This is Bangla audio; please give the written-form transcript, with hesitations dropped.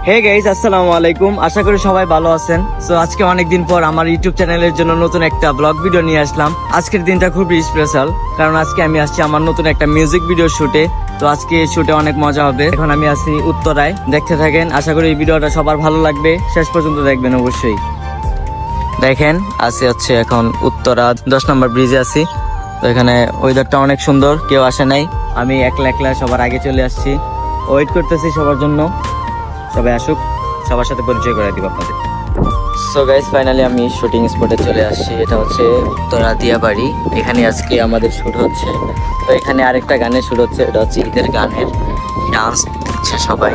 হে গাইস, আসসালামু আলাইকুম। আশা করি সবাই ভালো আছেন। সো আজকে অনেকদিন পর আমার ইউটিউব চ্যানেলের জন্য নতুন একটা ব্লগ ভিডিও নিয়ে আসলাম। আজকের দিনটা খুবই স্পেশাল, কারণ আজকে আমি আসছি আমার নতুন একটা মিউজিক ভিডিও শুটে। তো আজকে শুটে অনেক মজা হবে। এখন আমি আছি উত্তরায়, দেখতে থাকেন। আশা করি এই ভিডিওটা সবার ভালো লাগবে, শেষ পর্যন্ত দেখবেন অবশ্যই। দেখেন আছি হচ্ছে এখন উত্তরা 10 নম্বর ব্রিজে আছি। তো এখানে ওয়েদারটা অনেক সুন্দর, কেউ আসে নাই, আমি একলা একলা সবার আগে চলে আসছি। ওয়েট করতেছি সবার জন্য, সবাই আসুক, সবার সাথে পরিচয় করে দিব আপনাদের। সো গাইস, ফাইনালি আমি শুটিং স্পটে চলে আসছি। এটা হচ্ছে উত্তরা দিয়াবাড়ি, এখানে আজকে আমাদের শুট হচ্ছে। তো এখানে আরেকটা গানের শুট হচ্ছে, এটা হচ্ছে ঈদের গানের ডান্স দিচ্ছে সবাই।